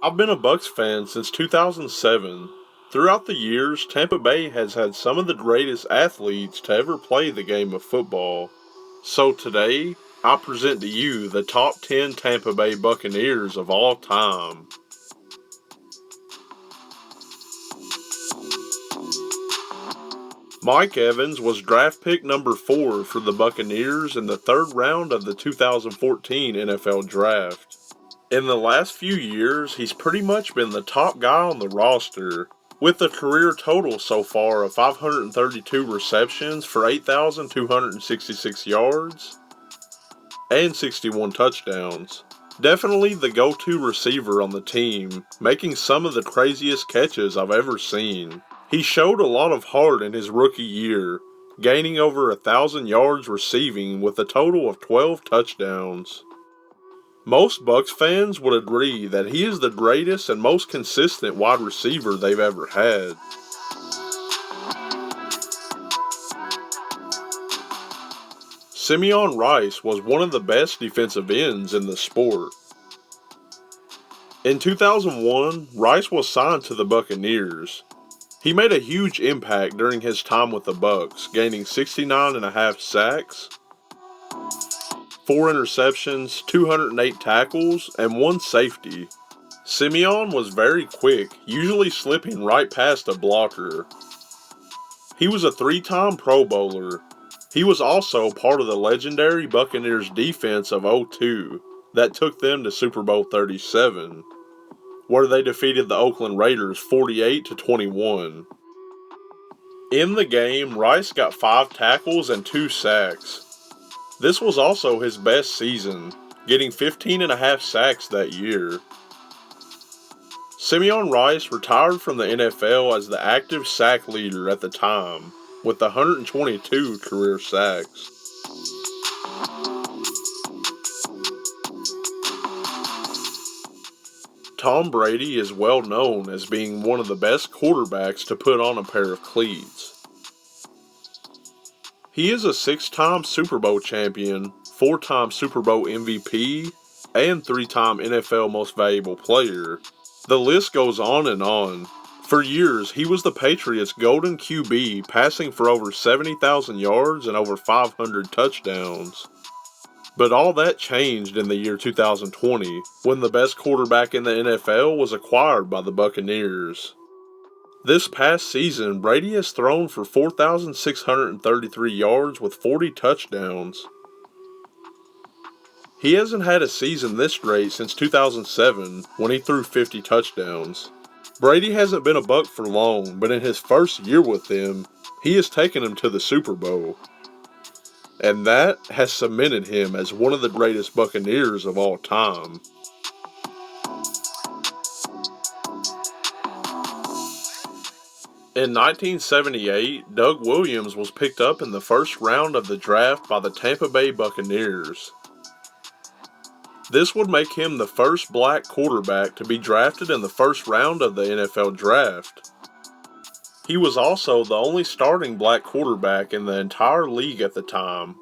I've been a Bucs fan since 2007. Throughout the years, Tampa Bay has had some of the greatest athletes to ever play the game of football. So today, I present to you the top 10 Tampa Bay Buccaneers of all time. Mike Evans was draft pick number 4 for the Buccaneers in the third round of the 2014 NFL Draft. In the last few years, he's pretty much been the top guy on the roster, with a career total so far of 532 receptions for 8,266 yards and 61 touchdowns. Definitely the go-to receiver on the team, making some of the craziest catches I've ever seen. He showed a lot of heart in his rookie year, gaining over 1,000 yards receiving with a total of 12 touchdowns. Most Bucs fans would agree that he is the greatest and most consistent wide receiver they've ever had. Simeon Rice was one of the best defensive ends in the sport. In 2001, Rice was signed to the Buccaneers. He made a huge impact during his time with the Bucs, gaining 69.5 sacks, 4 interceptions, 208 tackles, and 1 safety. Simeon was very quick, usually slipping right past a blocker. He was a 3-time Pro Bowler. He was also part of the legendary Buccaneers defense of '02 that took them to Super Bowl 37, where they defeated the Oakland Raiders 48-21. In the game, Rice got 5 tackles and 2 sacks. This was also his best season, getting 15.5 sacks that year. Simeon Rice retired from the NFL as the active sack leader at the time, with 122 career sacks. Tom Brady is well known as being one of the best quarterbacks to put on a pair of cleats. He is a 6-time Super Bowl champion, 4-time Super Bowl MVP, and 3-time NFL Most Valuable Player. The list goes on and on. For years, he was the Patriots' golden QB, passing for over 70,000 yards and over 500 touchdowns. But all that changed in the year 2020, when the best quarterback in the NFL was acquired by the Buccaneers. This past season, Brady has thrown for 4,633 yards with 40 touchdowns. He hasn't had a season this great since 2007, when he threw 50 touchdowns. Brady hasn't been a Buc for long, but in his first year with them, he has taken them to the Super Bowl. And that has cemented him as one of the greatest Buccaneers of all time. In 1978, Doug Williams was picked up in the first round of the draft by the Tampa Bay Buccaneers. This would make him the first black quarterback to be drafted in the first round of the NFL Draft. He was also the only starting black quarterback in the entire league at the time.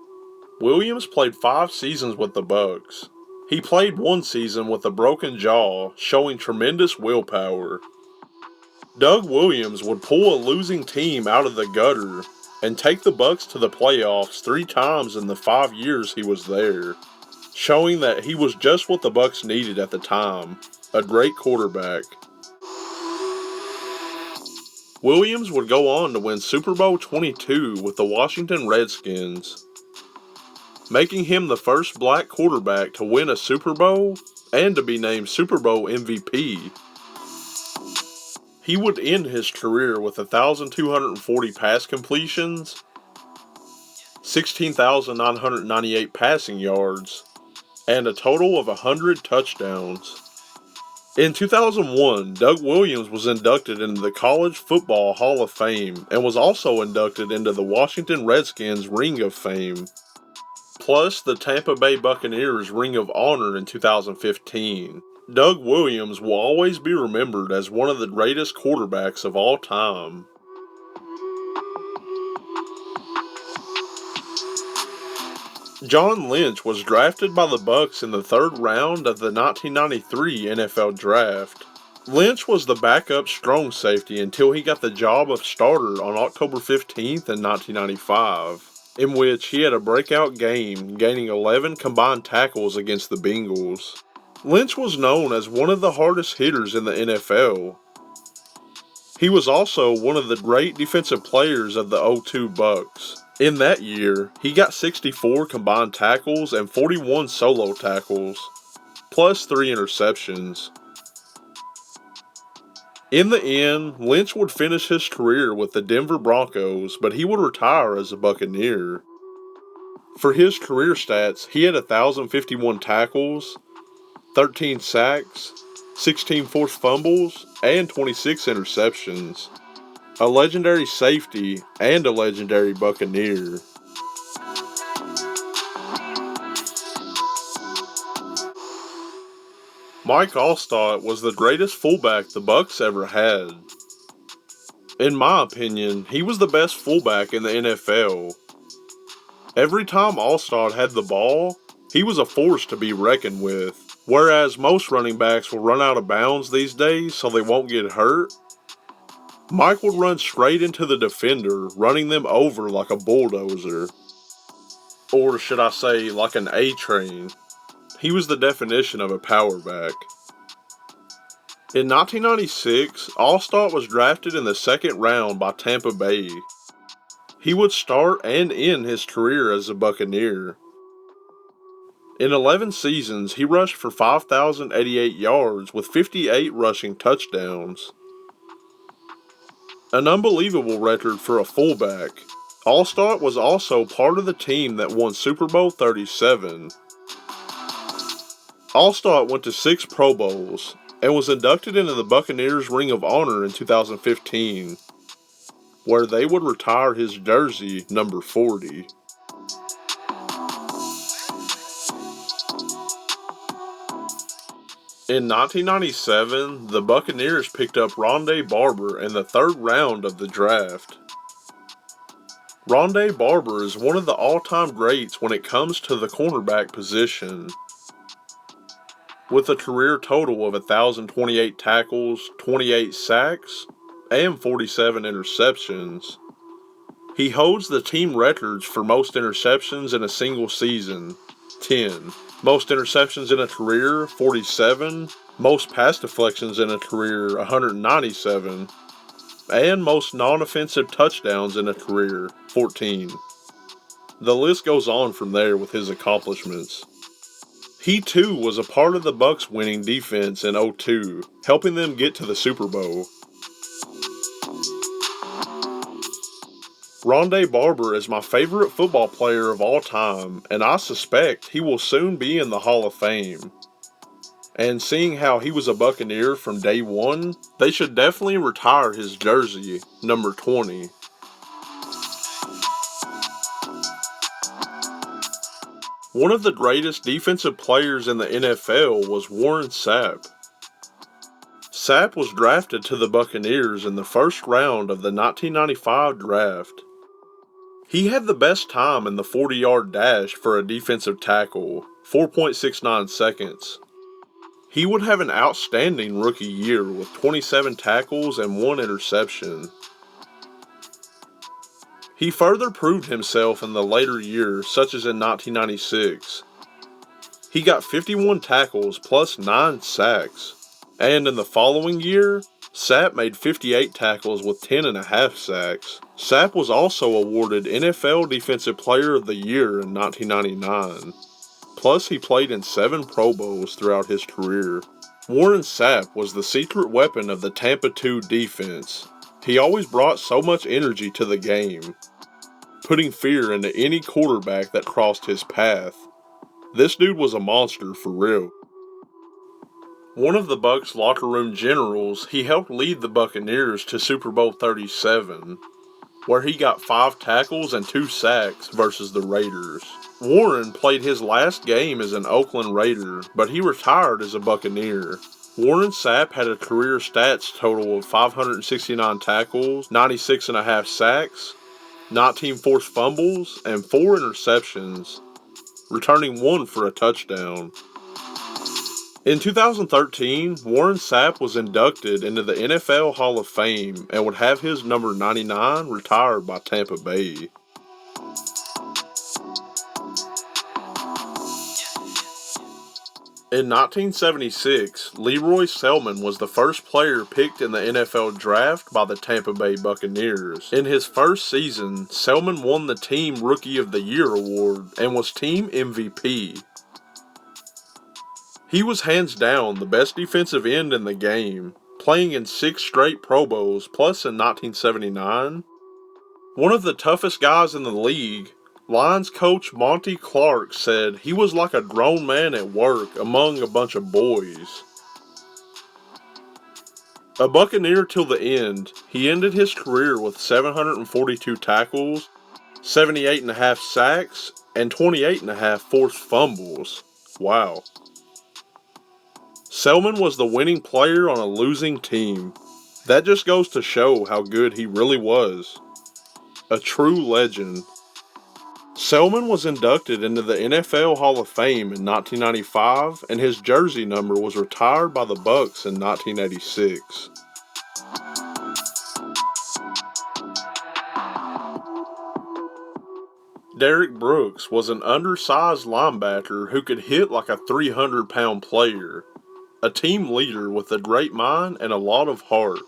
Williams played 5 seasons with the Bucs. He played 1 season with a broken jaw, showing tremendous willpower. Doug Williams would pull a losing team out of the gutter and take the Bucs to the playoffs 3 times in the 5 years he was there, showing that he was just what the Bucs needed at the time, a great quarterback. Williams would go on to win Super Bowl 22 with the Washington Redskins, making him the first black quarterback to win a Super Bowl and to be named Super Bowl MVP. He would end his career with 1,240 pass completions, 16,998 passing yards, and a total of 100 touchdowns. In 2001, Doug Williams was inducted into the College Football Hall of Fame and was also inducted into the Washington Redskins Ring of Fame, plus the Tampa Bay Buccaneers Ring of Honor in 2015. Doug Williams will always be remembered as one of the greatest quarterbacks of all time. John Lynch was drafted by the Bucs in the third round of the 1993 NFL Draft. Lynch was the backup strong safety until he got the job of starter on October 15th in 1995, in which he had a breakout game, gaining 11 combined tackles against the Bengals. Lynch was known as one of the hardest hitters in the NFL. He was also one of the great defensive players of the '02 Bucs. In that year, he got 64 combined tackles and 41 solo tackles, plus 3 interceptions. In the end, Lynch would finish his career with the Denver Broncos, but he would retire as a Buccaneer. For his career stats, he had 1,051 tackles, 13 sacks, 16 forced fumbles, and 26 interceptions. A legendary safety and a legendary Buccaneer. Mike Alstott was the greatest fullback the Bucs ever had. In my opinion, he was the best fullback in the NFL. Every time Alstott had the ball, he was a force to be reckoned with. Whereas most running backs will run out of bounds these days so they won't get hurt, Mike would run straight into the defender, running them over like a bulldozer. Or should I say, like an A-train. He was the definition of a power back. In 1996, Alstott was drafted in the second round by Tampa Bay. He would start and end his career as a Buccaneer. In 11 seasons, he rushed for 5,088 yards with 58 rushing touchdowns. An unbelievable record for a fullback. Alstott was also part of the team that won Super Bowl 37. Alstott went to 6 Pro Bowls and was inducted into the Buccaneers Ring of Honor in 2015, where they would retire his jersey, number 40. In 1997, the Buccaneers picked up Ronde Barber in the third round of the draft. Ronde Barber is one of the all-time greats when it comes to the cornerback position. With a career total of 1,028 tackles, 28 sacks, and 47 interceptions. He holds the team records for most interceptions in a single season, 10. Most interceptions in a career, 47. Most pass deflections in a career, 197. And most non-offensive touchdowns in a career, 14. The list goes on from there with his accomplishments. He too was a part of the Bucs winning defense in '02, helping them get to the Super Bowl. Ronde Barber is my favorite football player of all time, and I suspect he will soon be in the Hall of Fame. And seeing how he was a Buccaneer from day one, they should definitely retire his jersey, number 20. One of the greatest defensive players in the NFL was Warren Sapp. Sapp was drafted to the Buccaneers in the first round of the 1995 draft. He had the best time in the 40-yard dash for a defensive tackle, 4.69 seconds. He would have an outstanding rookie year with 27 tackles and 1 interception. He further proved himself in the later years, such as in 1996. He got 51 tackles plus 9 sacks. And in the following year, Sapp made 58 tackles with 10.5 sacks. Sapp was also awarded NFL Defensive Player of the Year in 1999. Plus, he played in 7 Pro Bowls throughout his career. Warren Sapp was the secret weapon of the Tampa 2 defense. He always brought so much energy to the game, putting fear into any quarterback that crossed his path. This dude was a monster for real. One of the Bucs' locker room generals, he helped lead the Buccaneers to Super Bowl 37, where he got 5 tackles and 2 sacks versus the Raiders. Warren played his last game as an Oakland Raider, but he retired as a Buccaneer. Warren Sapp had a career stats total of 569 tackles, 96.5 sacks, 19 forced fumbles, and 4 interceptions. returning 1 for a touchdown. In 2013, Warren Sapp was inducted into the NFL Hall of Fame and would have his number 99 retired by Tampa Bay. In 1976, Leroy Sullivan was the first player picked in the NFL draft by the Tampa Bay Buccaneers. In his first season, Sullivan won the Team Rookie of the Year award and was team MVP. He was hands down the best defensive end in the game, playing in 6 straight Pro Bowls, plus in 1979. One of the toughest guys in the league, Lions coach Monty Clark said he was like a grown man at work among a bunch of boys. A Buccaneer till the end, he ended his career with 742 tackles, 78.5 sacks, and 28.5 forced fumbles. Wow. Sullivan was the winning player on a losing team. That just goes to show how good he really was. A true legend. Sullivan was inducted into the NFL Hall of Fame in 1995, and his jersey number was retired by the Bucs in 1986. Derrick Brooks was an undersized linebacker who could hit like a 300-pound player. A team leader with a great mind and a lot of heart.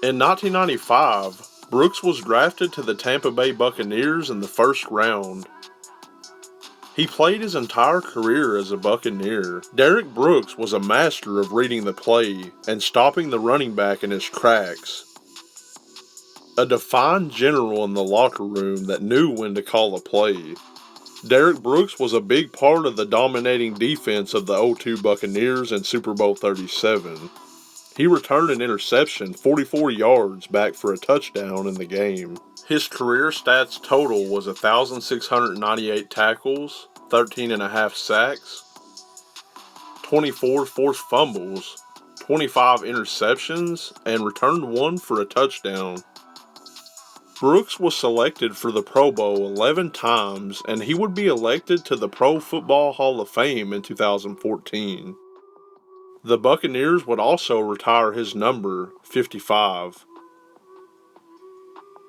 In 1995, Brooks was drafted to the Tampa Bay Buccaneers in the first round. He played his entire career as a Buccaneer. Derrick Brooks was a master of reading the play and stopping the running back in his tracks. A defined general in the locker room that knew when to call a play. Derrick Brooks was a big part of the dominating defense of the 0-2 Buccaneers in Super Bowl 37. He returned an interception 44 yards back for a touchdown in the game. His career stats total was 1,698 tackles, 13.5 sacks, 24 forced fumbles, 25 interceptions, and returned 1 for a touchdown. Brooks was selected for the Pro Bowl 11 times, and he would be elected to the Pro Football Hall of Fame in 2014. The Buccaneers would also retire his number, 55.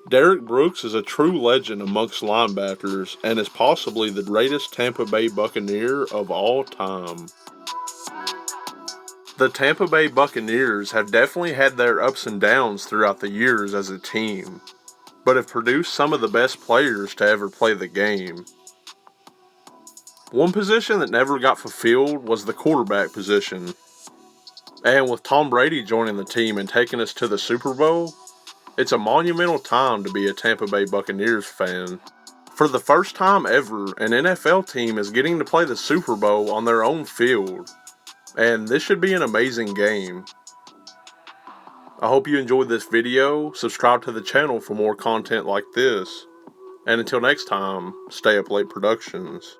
Derrick Brooks is a true legend amongst linebackers and is possibly the greatest Tampa Bay Buccaneer of all time. The Tampa Bay Buccaneers have definitely had their ups and downs throughout the years as a team, but have produced some of the best players to ever play the game. One position that never got fulfilled was the quarterback position. And with Tom Brady joining the team and taking us to the Super Bowl, it's a monumental time to be a Tampa Bay Buccaneers fan. For the first time ever, an NFL team is getting to play the Super Bowl on their own field, and this should be an amazing game. I hope you enjoyed this video, subscribe to the channel for more content like this, and until next time, stay up late productions.